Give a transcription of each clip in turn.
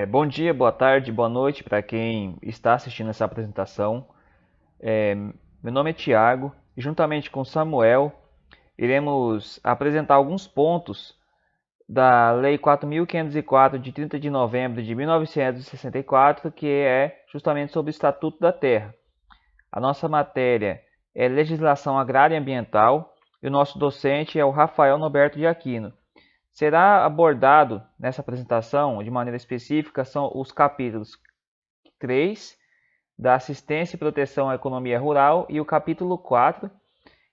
Bom dia, boa tarde, boa noite para quem está assistindo essa apresentação. É, Meu nome é Tiago e juntamente com Samuel iremos apresentar alguns pontos da Lei 4.504 de 30 de novembro de 1964, que é justamente sobre o Estatuto da Terra. A nossa matéria é Legislação Agrária e Ambiental e o nosso docente é o Rafael Norberto de Aquino. Será abordado nessa apresentação, de maneira específica, são os capítulos 3, da assistência e proteção à economia rural, e o capítulo 4,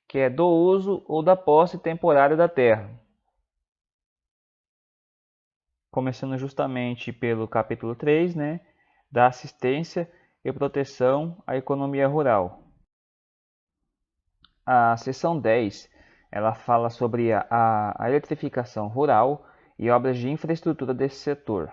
que é do uso ou da posse temporária da terra. Começando justamente pelo capítulo 3, né, da assistência e proteção à economia rural. A seção 10, ela fala sobre a eletrificação rural e obras de infraestrutura desse setor.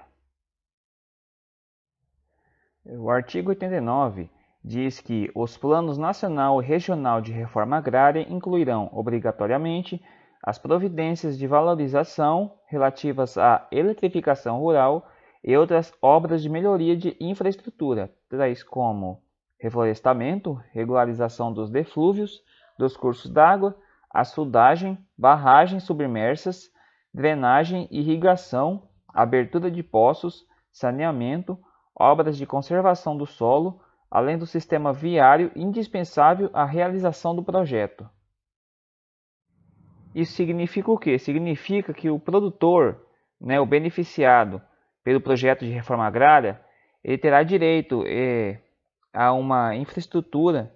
O artigo 89 diz que os planos nacional e regional de reforma agrária incluirão, obrigatoriamente, as providências de valorização relativas à eletrificação rural e outras obras de melhoria de infraestrutura, tais como reflorestamento, regularização dos deflúvios, dos cursos d'água, açudagem, barragens submersas, drenagem, irrigação, abertura de poços, saneamento, obras de conservação do solo, além do sistema viário indispensável à realização do projeto. Isso significa o quê? Significa que o produtor, o beneficiado pelo projeto de reforma agrária, ele terá direito a uma infraestrutura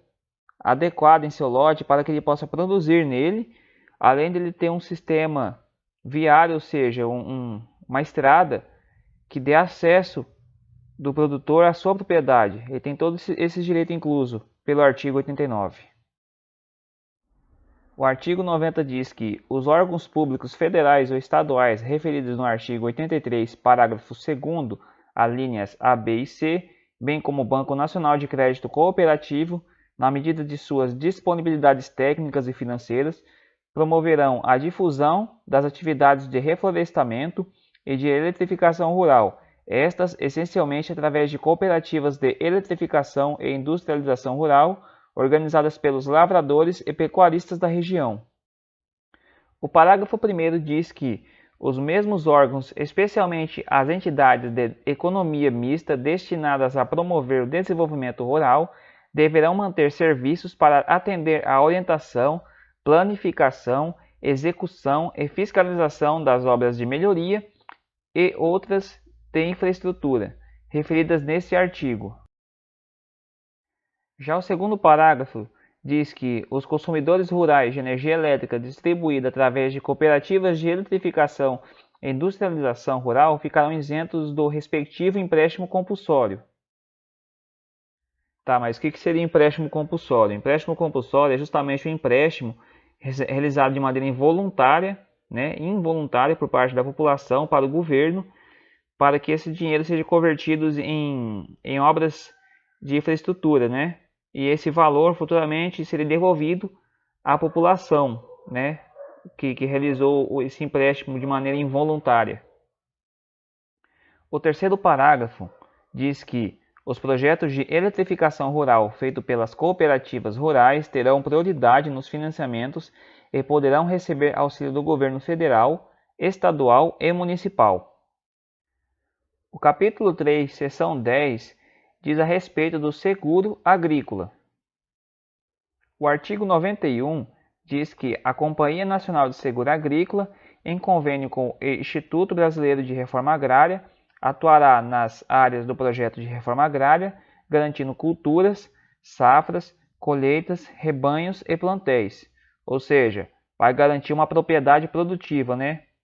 adequada em seu lote para que ele possa produzir nele, além de ele ter um sistema viário, ou seja, uma estrada que dê acesso do produtor à sua propriedade. Ele tem todos esses direitos incluso pelo artigo 89. O artigo 90 diz que os órgãos públicos federais ou estaduais referidos no artigo 83, parágrafo 2º, alíneas A, B e C, bem como o Banco Nacional de Crédito Cooperativo, na medida de suas disponibilidades técnicas e financeiras, promoverão a difusão das atividades de reflorestamento e de eletrificação rural, estas essencialmente através de cooperativas de eletrificação e industrialização rural, organizadas pelos lavradores e pecuaristas da região. O parágrafo 1º diz que os mesmos órgãos, especialmente as entidades de economia mista destinadas a promover o desenvolvimento rural, deverão manter serviços para atender à orientação, planificação, execução e fiscalização das obras de melhoria e outras de infraestrutura, referidas neste artigo. Já o segundo parágrafo diz que os consumidores rurais de energia elétrica distribuída através de cooperativas de eletrificação e industrialização rural ficarão isentos do respectivo empréstimo compulsório. Tá, mas o que seria empréstimo compulsório? Empréstimo compulsório é justamente o empréstimo realizado de maneira involuntária por parte da população para o governo, para que esse dinheiro seja convertido em obras de infraestrutura, E esse valor futuramente seria devolvido à população, que realizou esse empréstimo de maneira involuntária. O terceiro parágrafo diz que os projetos de eletrificação rural feitos pelas cooperativas rurais terão prioridade nos financiamentos e poderão receber auxílio do governo federal, estadual e municipal. O capítulo 3, seção 10, diz a respeito do seguro agrícola. O artigo 91 diz que a Companhia Nacional de Seguro Agrícola, em convênio com o Instituto Brasileiro de Reforma Agrária, atuará nas áreas do projeto de reforma agrária, garantindo culturas, safras, colheitas, rebanhos e plantéis, ou seja, vai garantir uma propriedade produtiva,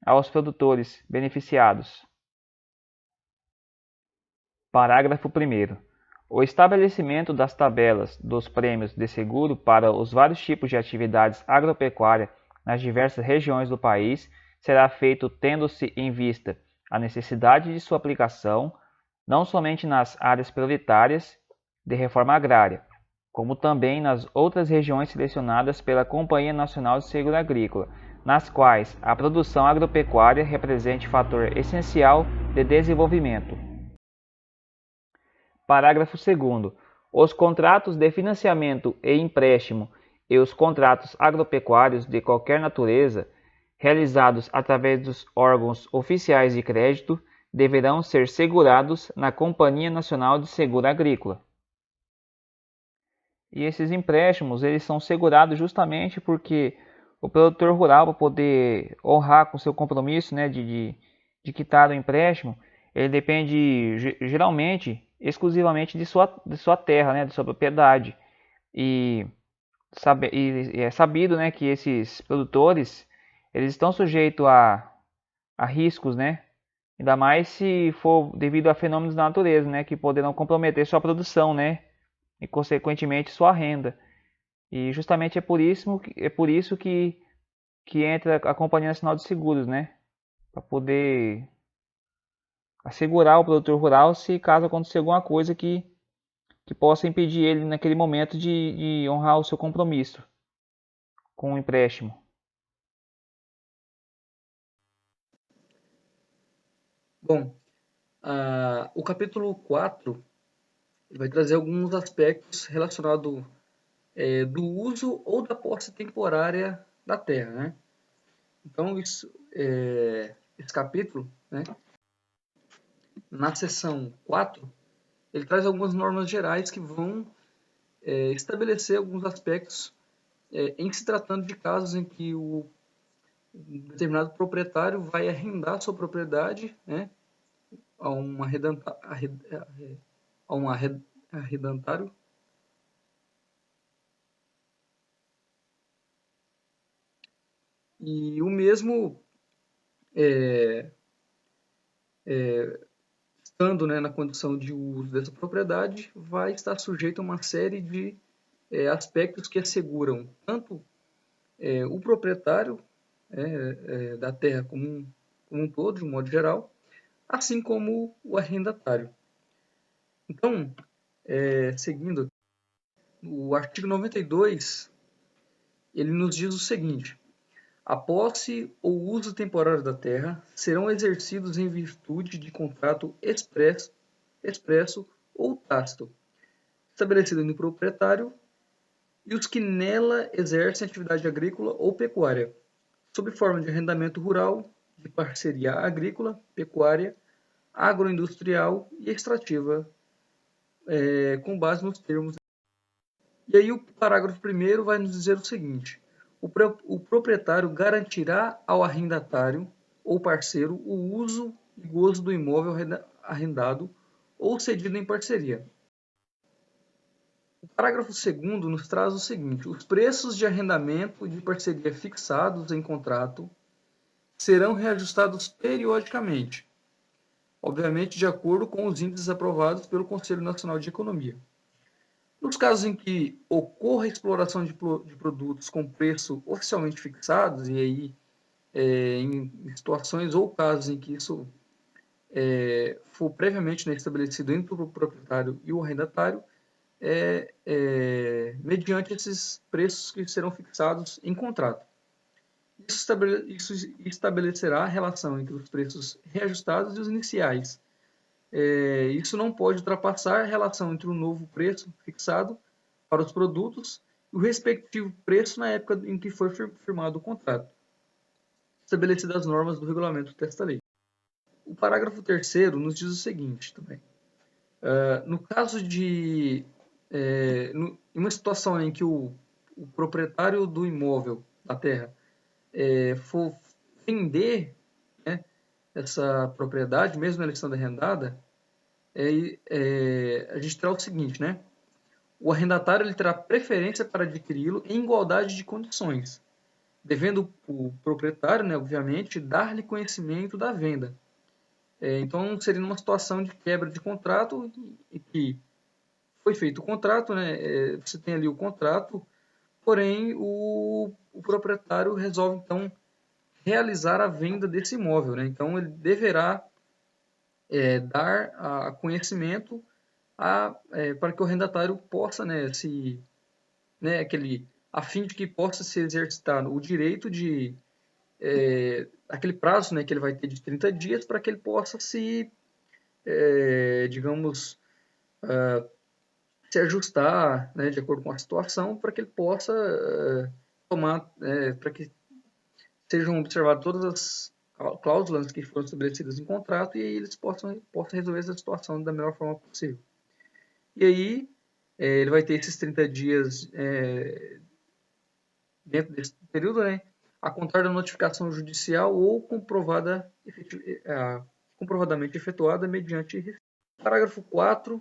aos produtores beneficiados. Parágrafo 1º. O estabelecimento das tabelas dos prêmios de seguro para os vários tipos de atividades agropecuárias nas diversas regiões do país será feito tendo-se em vista a necessidade de sua aplicação, não somente nas áreas prioritárias de reforma agrária, como também nas outras regiões selecionadas pela Companhia Nacional de Seguro Agrícola, nas quais a produção agropecuária represente fator essencial de desenvolvimento. Parágrafo 2º. Os contratos de financiamento e empréstimo e os contratos agropecuários de qualquer natureza, realizados através dos órgãos oficiais de crédito, deverão ser segurados na Companhia Nacional de Seguro Agrícola. E esses empréstimos, eles são segurados justamente porque o produtor rural, para poder honrar com seu compromisso, né, de quitar o empréstimo, ele depende geralmente, exclusivamente de sua terra, né, de sua propriedade. E, e é sabido, né, que esses produtores, eles estão sujeitos a riscos, né, ainda mais se for devido a fenômenos da natureza, né, que poderão comprometer sua produção, né, e consequentemente sua renda. E justamente é por isso que entra a Companhia Nacional de Seguros, né, para poder assegurar o produtor rural se caso aconteça alguma coisa que possa impedir ele naquele momento de honrar o seu compromisso com o empréstimo. Bom, o capítulo 4 vai trazer alguns aspectos relacionados do uso ou da posse temporária da terra, né? Então, esse capítulo, né, na seção 4, ele traz algumas normas gerais que vão estabelecer alguns aspectos em se tratando de casos em que o determinado proprietário vai arrendar sua propriedade, né, a um arrendatário, e o mesmo estando, né, na condição de uso dessa propriedade, vai estar sujeito a uma série de aspectos que asseguram tanto o proprietário da terra como um todo, de um modo geral, assim como o arrendatário. Então, seguindo, o artigo 92, ele nos diz o seguinte: a posse ou uso temporário da terra serão exercidos em virtude de contrato expresso ou tácito, estabelecido no proprietário e os que nela exercem atividade agrícola ou pecuária, sob forma de arrendamento rural, de parceria agrícola, pecuária, agroindustrial e extrativa, com base nos termos. E aí o parágrafo 1º vai nos dizer o seguinte: o proprietário garantirá ao arrendatário ou parceiro o uso e gozo do imóvel arrendado ou cedido em parceria. O parágrafo 2º nos traz o seguinte: os preços de arrendamento e de parceria fixados em contrato serão reajustados periodicamente, obviamente de acordo com os índices aprovados pelo Conselho Nacional de Economia. Nos casos em que ocorra exploração de produtos com preço oficialmente fixados, e aí em situações ou casos em que isso for previamente, né, estabelecido entre o proprietário e o arrendatário, mediante esses preços que serão fixados em contrato. Isso estabelecerá a relação entre os preços reajustados e os iniciais. Isso não pode ultrapassar a relação entre o novo preço fixado para os produtos e o respectivo preço na época em que foi firmado o contrato, estabelecidas as normas do regulamento desta lei. O parágrafo 3º nos diz o seguinte também: no caso de em uma situação em que o proprietário do imóvel, da terra, for vender, né, essa propriedade, mesmo ela estando arrendada, a gente terá o seguinte, né? O arrendatário ele terá preferência para adquiri-lo em igualdade de condições, devendo o proprietário, né, obviamente, dar-lhe conhecimento da venda. Então, seria uma situação de quebra de contrato e que foi feito o contrato, né? Você tem ali o contrato, porém o proprietário resolve então realizar a venda desse imóvel, né? Então ele deverá dar a conhecimento para que o arrendatário possa, né, a fim de que possa se exercitar o direito de aquele prazo, né, que ele vai ter de 30 dias para que ele possa digamos, se ajustar, né, de acordo com a situação, para que ele possa tomar, para que sejam observadas todas as cláusulas que foram estabelecidas em contrato e aí eles possam resolver essa situação da melhor forma possível. E aí ele vai ter esses 30 dias dentro desse período, né, a contar da notificação judicial ou comprovadamente efetuada mediante parágrafo 4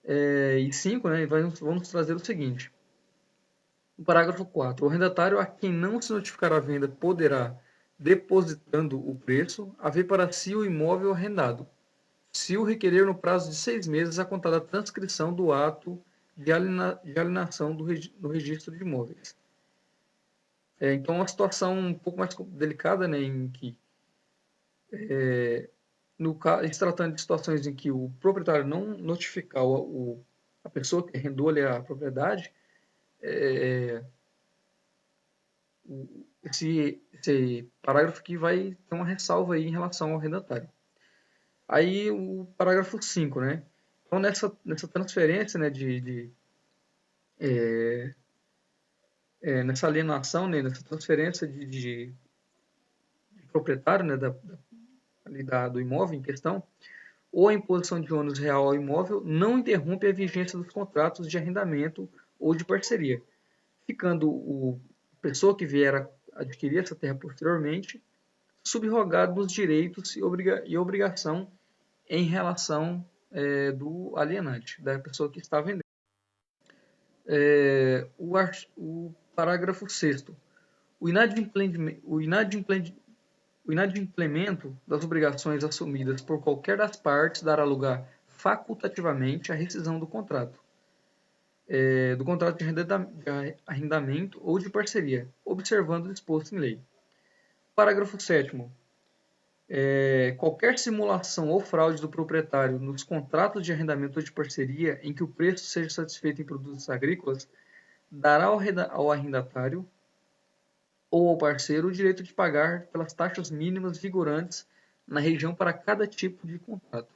e 5, né, vamos trazer o seguinte. No parágrafo 4, o arrendatário a quem não se notificar a venda poderá, depositando o preço, haver para si o imóvel arrendado, se o requerer no prazo de 6 meses a contar da transcrição do ato de alienação no registro de imóveis. Então, uma situação um pouco mais delicada, né, em que, se tratando de situações em que o proprietário não notificar a pessoa que arrendou ali a propriedade, esse parágrafo aqui vai ter uma ressalva aí em relação ao arrendatário. Aí o parágrafo 5, né? Então, nessa transferência, né, nessa alienação, né, nessa transferência de proprietário, né, do imóvel em questão, ou a imposição de ônus real ao imóvel não interrompe a vigência dos contratos de arrendamento ou de parceria, ficando a pessoa que vier a adquirir essa terra posteriormente subrogado nos direitos e obrigação em relação do alienante, da pessoa que está vendendo. O parágrafo 6º. O inadimplemento das obrigações assumidas por qualquer das partes dará lugar facultativamente à rescisão do contrato de arrendamento ou de parceria, observando o disposto em lei. Parágrafo 7º. Qualquer simulação ou fraude do proprietário nos contratos de arrendamento ou de parceria em que o preço seja satisfeito em produtos agrícolas dará ao arrendatário ou ao parceiro o direito de pagar pelas taxas mínimas vigorantes na região para cada tipo de contrato.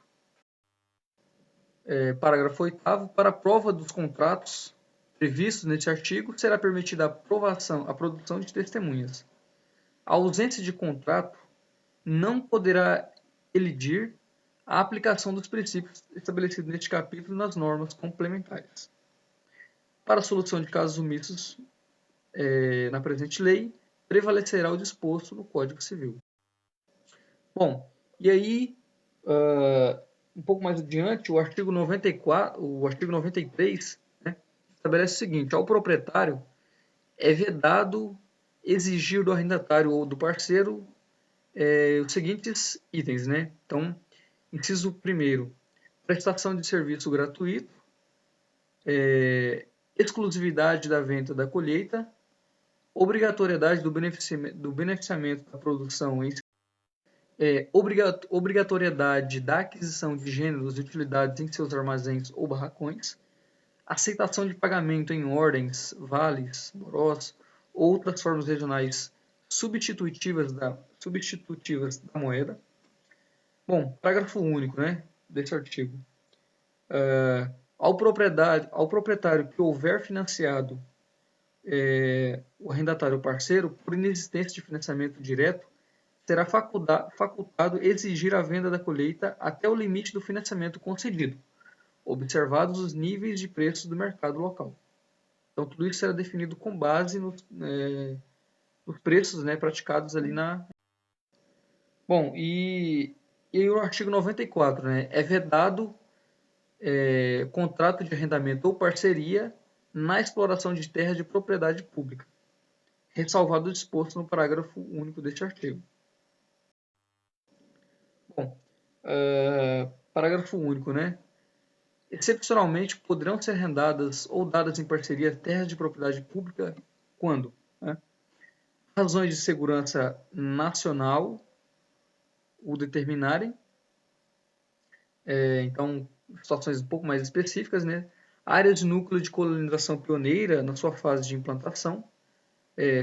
Parágrafo 8º. Para a prova dos contratos previstos neste artigo, será permitida a produção de testemunhas. A ausência de contrato não poderá elidir a aplicação dos princípios estabelecidos neste capítulo nas normas complementares. Para a solução de casos omissos na presente lei, prevalecerá o disposto no Código Civil. Bom, e aí, um pouco mais adiante, o artigo 93, né, estabelece o seguinte: ao proprietário é vedado exigir do arrendatário ou do parceiro os seguintes itens, né? Então, inciso 1º, prestação de serviço gratuito, exclusividade da venda da colheita, obrigatoriedade do beneficiamento da produção obrigatoriedade da aquisição de gêneros e utilidades em seus armazéns ou barracões, aceitação de pagamento em ordens, vales, borós, ou outras formas regionais substitutivas da moeda. Bom, parágrafo único, né, desse artigo. Ao proprietário que houver financiado o arrendatário ou parceiro, por inexistência de financiamento direto, será facultado exigir a venda da colheita até o limite do financiamento concedido, observados os níveis de preços do mercado local. Então, tudo isso será definido com base nos preços, né, praticados ali na... Bom, e o artigo 94, né, é vedado contrato de arrendamento ou parceria na exploração de terras de propriedade pública, ressalvado o disposto no parágrafo único deste artigo. Bom, parágrafo único, né? Excepcionalmente, poderão ser arrendadas ou dadas em parceria terras de propriedade pública quando? Né? Razões de segurança nacional o determinarem. Então, situações um pouco mais específicas, né? Áreas de núcleo de colonização pioneira na sua fase de implantação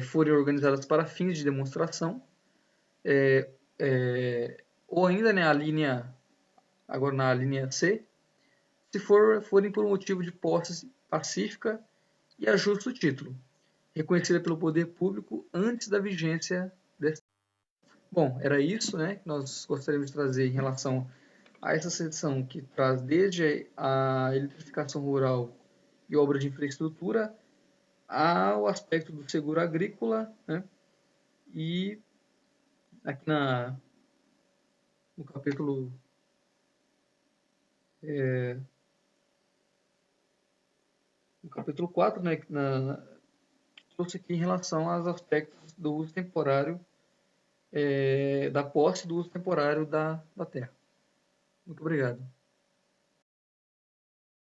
forem organizadas para fins de demonstração. Ou ainda, né, agora na linha C, se forem por um motivo de posse pacífica e a justo título, reconhecida pelo poder público antes da vigência dessa. Bom, era isso, né, que nós gostaríamos de trazer em relação a essa seção que traz desde a eletrificação rural e obras de infraestrutura ao aspecto do seguro agrícola, né, e aqui no capítulo no capítulo 4, né, trouxe aqui em relação aos aspectos do uso temporário, da posse do uso temporário da terra. Muito obrigado.